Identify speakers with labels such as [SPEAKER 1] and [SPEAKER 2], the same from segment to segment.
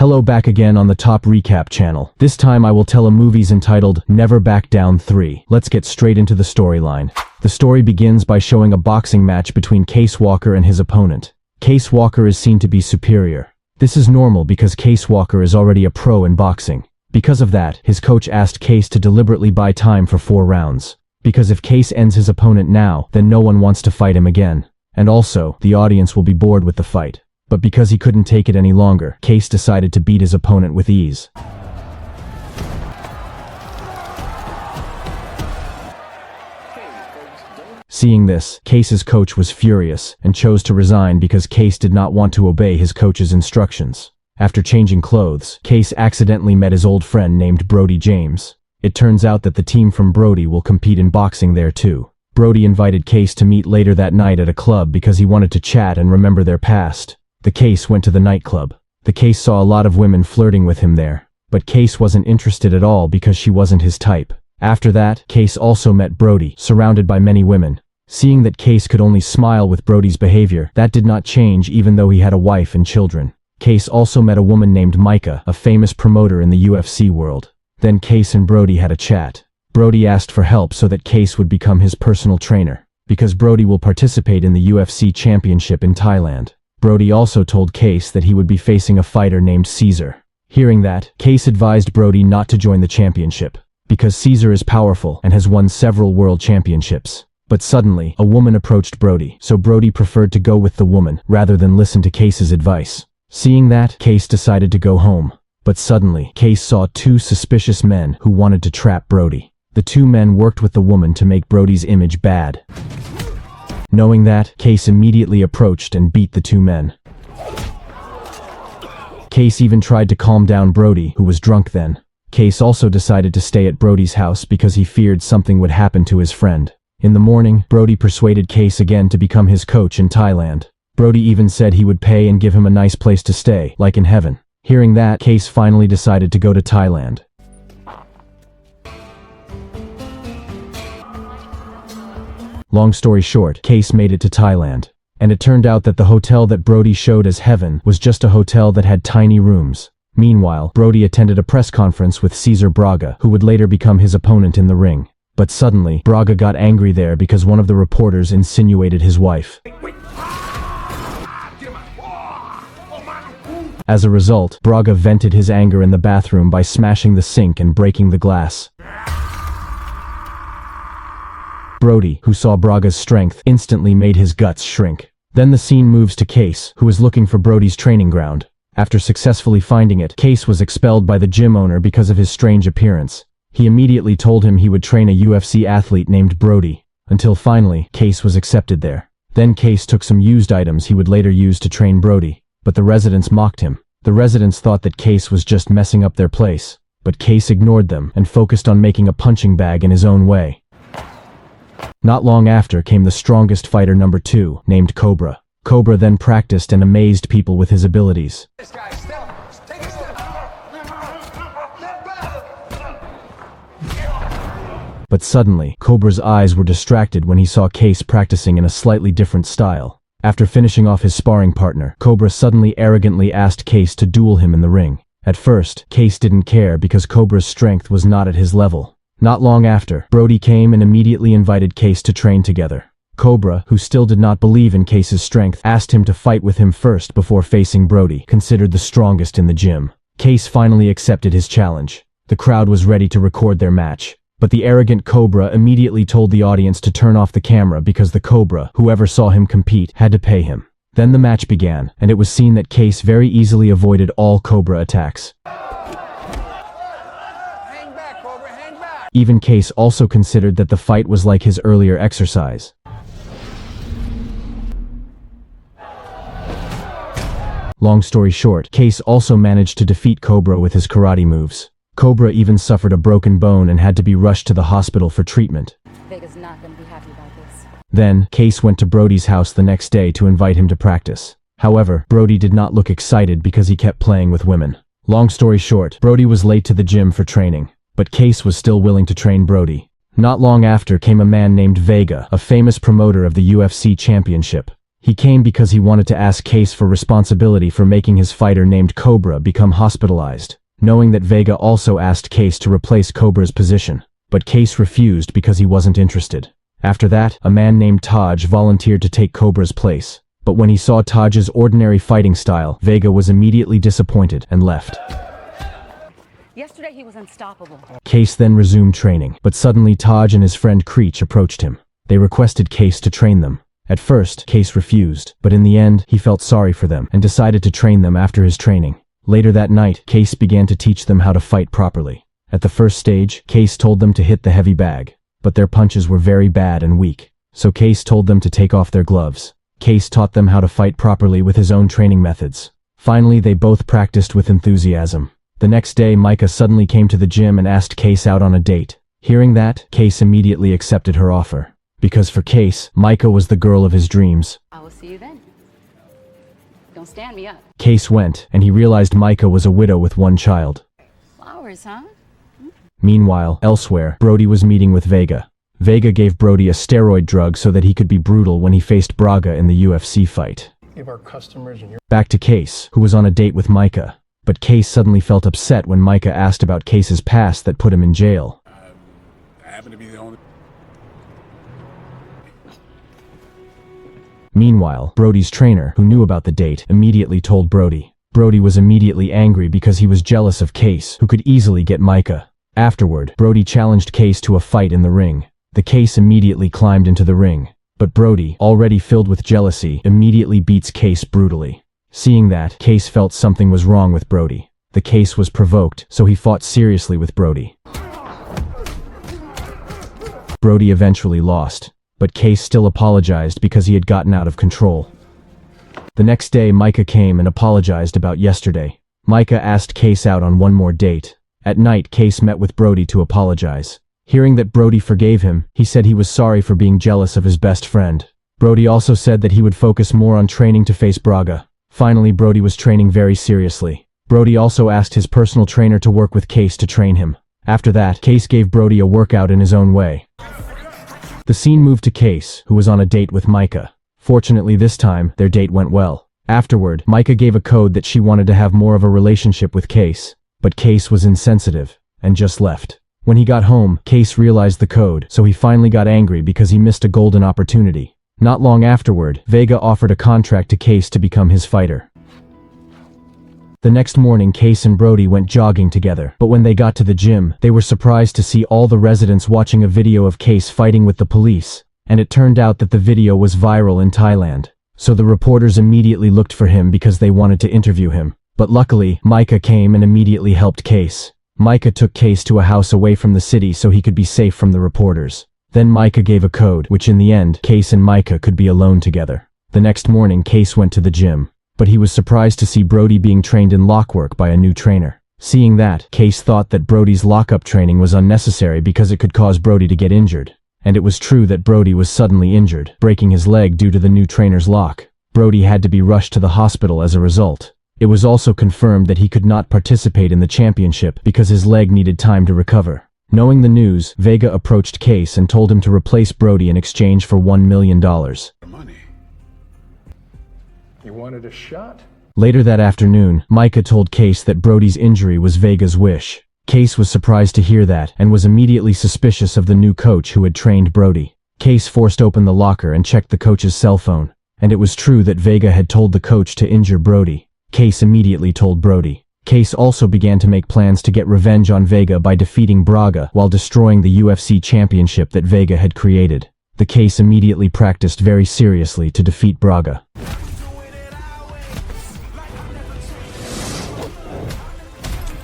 [SPEAKER 1] Hello, back again on the Top Recap channel. This time I will tell a movie's entitled Never Back Down 3. Let's get straight into the storyline. The story begins by showing a boxing match between Case Walker and his opponent. Case Walker is seen to be superior. This is normal because Case Walker is already a pro in boxing. Because of that, his coach asked Case to deliberately buy time for 4 rounds. Because if Case ends his opponent now, then no one wants to fight him again. And also, the audience will be bored with the fight. But because he couldn't take it any longer, Case decided to beat his opponent with ease. Seeing this, Case's coach was furious and chose to resign because Case did not want to obey his coach's instructions. After changing clothes, Case accidentally met his old friend named Brody James. It turns out that the team from Brody will compete in boxing there too. Brody invited Case to meet later that night at a club because he wanted to chat and remember their past. The Case went to the nightclub. The Case saw a lot of women flirting with him there, but Case wasn't interested at all because she wasn't his type. After that, Case also met Brody, surrounded by many women. Seeing that Case could only smile with Brody's behavior, that did not change even though he had a wife and children. Case also met a woman named Micah, a famous promoter in the UFC world. Then Case and Brody had a chat. Brody asked for help so that Case would become his personal trainer, because Brody will participate in the UFC championship in Thailand. Brody also told Case that he would be facing a fighter named Caesar. Hearing that, Case advised Brody not to join the championship, because Caesar is powerful and has won several world championships. But suddenly, a woman approached Brody, so Brody preferred to go with the woman rather than listen to Case's advice. Seeing that, Case decided to go home. But suddenly, Case saw 2 suspicious men who wanted to trap Brody. The 2 men worked with the woman to make Brody's image bad. Knowing that, Case immediately approached and beat the 2 men. Case even tried to calm down Brody, who was drunk then. Case also decided to stay at Brody's house because he feared something would happen to his friend. In the morning, Brody persuaded Case again to become his coach in Thailand. Brody even said he would pay and give him a nice place to stay, like in heaven. Hearing that, Case finally decided to go to Thailand. Long story short, Case made it to Thailand. And it turned out that the hotel that Brody showed as heaven was just a hotel that had tiny rooms. Meanwhile, Brody attended a press conference with Cesar Braga, who would later become his opponent in the ring. But suddenly, Braga got angry there because one of the reporters insinuated his wife. As a result, Braga vented his anger in the bathroom by smashing the sink and breaking the glass. Brody, who saw Braga's strength, instantly made his guts shrink. Then the scene moves to Case, who is looking for Brody's training ground. After successfully finding it, Case was expelled by the gym owner because of his strange appearance. He immediately told him he would train a UFC athlete named Brody, until finally, Case was accepted there. Then Case took some used items he would later use to train Brody, but the residents mocked him. The residents thought that Case was just messing up their place, but Case ignored them and focused on making a punching bag in his own way. Not long after came the strongest fighter number 2, named Cobra. Cobra then practiced and amazed people with his abilities. But suddenly, Cobra's eyes were distracted when he saw Case practicing in a slightly different style. After finishing off his sparring partner, Cobra suddenly arrogantly asked Case to duel him in the ring. At first, Case didn't care because Cobra's strength was not at his level. Not long after, Brody came and immediately invited Case to train together. Cobra, who still did not believe in Case's strength, asked him to fight with him first before facing Brody, considered the strongest in the gym. Case finally accepted his challenge. The crowd was ready to record their match. But the arrogant Cobra immediately told the audience to turn off the camera because the Cobra, whoever saw him compete, had to pay him. Then the match began, and it was seen that Case very easily avoided all Cobra attacks. Even Case also considered that the fight was like his earlier exercise. Long story short, Case also managed to defeat Cobra with his karate moves. Cobra even suffered a broken bone and had to be rushed to the hospital for treatment.
[SPEAKER 2] Vega's not gonna be happy about this.
[SPEAKER 1] Then, Case went to Brody's house the next day to invite him to practice. However, Brody did not look excited because he kept playing with women. Long story short, Brody was late to the gym for training. But Case was still willing to train Brody. Not long after came a man named Vega, a famous promoter of the UFC championship. He came because he wanted to ask Case for responsibility for making his fighter named Cobra become hospitalized, knowing that Vega also asked Case to replace Cobra's position. But Case refused because he wasn't interested. After that, a man named Taj volunteered to take Cobra's place. But when he saw Taj's ordinary fighting style, Vega was immediately disappointed and left.
[SPEAKER 2] Yesterday he was unstoppable.
[SPEAKER 1] Case then resumed training, but suddenly Taj and his friend Creech approached him. They requested Case to train them. At first, Case refused, but in the end, he felt sorry for them and decided to train them after his training. Later that night, Case began to teach them how to fight properly. At the first stage, Case told them to hit the heavy bag, but their punches were very bad and weak. So Case told them to take off their gloves. Case taught them how to fight properly with his own training methods. Finally, they both practiced with enthusiasm. The next day, Micah suddenly came to the gym and asked Case out on a date. Hearing that, Case immediately accepted her offer. Because for Case, Micah was the girl of his dreams.
[SPEAKER 2] I will see you then. Don't stand me up.
[SPEAKER 1] Case went, and he realized Micah was a widow with one child.
[SPEAKER 2] Flowers, huh?
[SPEAKER 1] Meanwhile, elsewhere, Brody was meeting with Vega. Vega gave Brody a steroid drug so that he could be brutal when he faced Braga in the UFC fight.
[SPEAKER 3] Give our customers and your
[SPEAKER 1] Back to Case, who was on a date with Micah. But Case suddenly felt upset when Micah asked about Case's past that put him in jail.
[SPEAKER 4] I happen to be the only...
[SPEAKER 1] Meanwhile, Brody's trainer, who knew about the date, immediately told Brody. Brody was immediately angry because he was jealous of Case, who could easily get Micah. Afterward, Brody challenged Case to a fight in the ring. The Case immediately climbed into the ring. But Brody, already filled with jealousy, immediately beats Case brutally. Seeing that, Case felt something was wrong with Brody. The Case was provoked, so he fought seriously with Brody. Brody eventually lost, but Case still apologized because he had gotten out of control. The next day, Micah came and apologized about yesterday. Micah asked Case out on one more date. At night, Case met with Brody to apologize. Hearing that Brody forgave him, he said he was sorry for being jealous of his best friend. Brody also said that he would focus more on training to face Braga. Finally, Brody was training very seriously. Brody also asked his personal trainer to work with Case to train him. After that, Case gave Brody a workout in his own way. The scene moved to Case, who was on a date with Micah. Fortunately this time, their date went well. Afterward, Micah gave a code that she wanted to have more of a relationship with Case. But Case was insensitive, and just left. When he got home, Case realized the code, so he finally got angry because he missed a golden opportunity. Not long afterward, Vega offered a contract to Case to become his fighter. The next morning, Case and Brody went jogging together, but when they got to the gym, they were surprised to see all the residents watching a video of Case fighting with the police, and it turned out that the video was viral in Thailand. So the reporters immediately looked for him because they wanted to interview him. But luckily, Micah came and immediately helped Case. Micah took Case to a house away from the city so he could be safe from the reporters. Then Micah gave a code, which in the end, Case and Micah could be alone together. The next morning, Case went to the gym. But he was surprised to see Brody being trained in lockwork by a new trainer. Seeing that, Case thought that Brody's lockup training was unnecessary because it could cause Brody to get injured. And it was true that Brody was suddenly injured, breaking his leg due to the new trainer's lock. Brody had to be rushed to the hospital as a result. It was also confirmed that he could not participate in the championship because his leg needed time to recover. Knowing the news, Vega approached Case and told him to replace Brody in exchange for $1 million.
[SPEAKER 4] money.
[SPEAKER 3] you wanted a shot?
[SPEAKER 1] Later that afternoon, Micah told Case that Brody's injury was Vega's wish. Case was surprised to hear that and was immediately suspicious of the new coach who had trained Brody. Case forced open the locker and checked the coach's cell phone, and it was true that Vega had told the coach to injure Brody. Case immediately told Brody. Case also began to make plans to get revenge on Vega by defeating Braga while destroying the UFC championship that Vega had created. The Case immediately practiced very seriously to defeat Braga.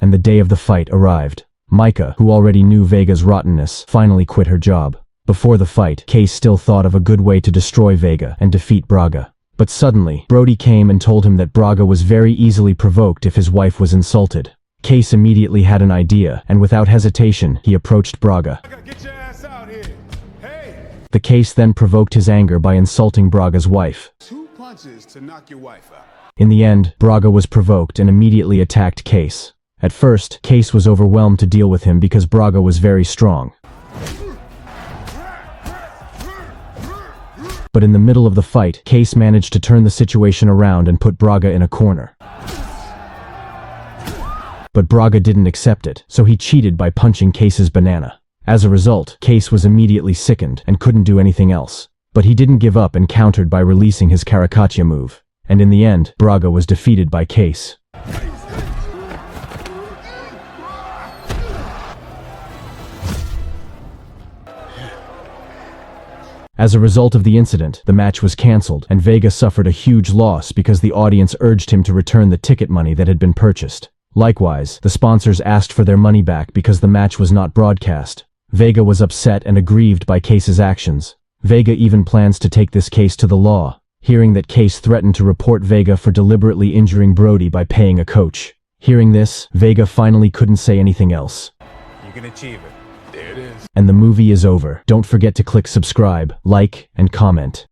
[SPEAKER 1] And the day of the fight arrived. Micah, who already knew Vega's rottenness, finally quit her job. Before the fight, Case still thought of a good way to destroy Vega and defeat Braga. But suddenly, Brody came and told him that Braga was very easily provoked if his wife was insulted. Case immediately had an idea, and without hesitation, he approached Braga.
[SPEAKER 4] Get your ass out here. Hey!
[SPEAKER 1] The Case then provoked his anger by insulting Braga's wife.
[SPEAKER 4] 2 punches to knock your wife out.
[SPEAKER 1] In the end, Braga was provoked and immediately attacked Case. At first, Case was overwhelmed to deal with him because Braga was very strong. But in the middle of the fight, Case managed to turn the situation around and put Braga in a corner. But Braga didn't accept it, so he cheated by punching Case's banana. As a result, Case was immediately sickened and couldn't do anything else. But he didn't give up and countered by releasing his Caracaccia move. And in the end, Braga was defeated by Case. As a result of the incident, the match was cancelled, and Vega suffered a huge loss because the audience urged him to return the ticket money that had been purchased. Likewise, the sponsors asked for their money back because the match was not broadcast. Vega was upset and aggrieved by Case's actions. Vega even plans to take this case to the law, hearing that Case threatened to report Vega for deliberately injuring Brody by paying a coach. Hearing this, Vega finally couldn't say anything else.
[SPEAKER 5] You can achieve it.
[SPEAKER 4] There it is.
[SPEAKER 1] And the movie is over. Don't forget to click subscribe, like, and comment.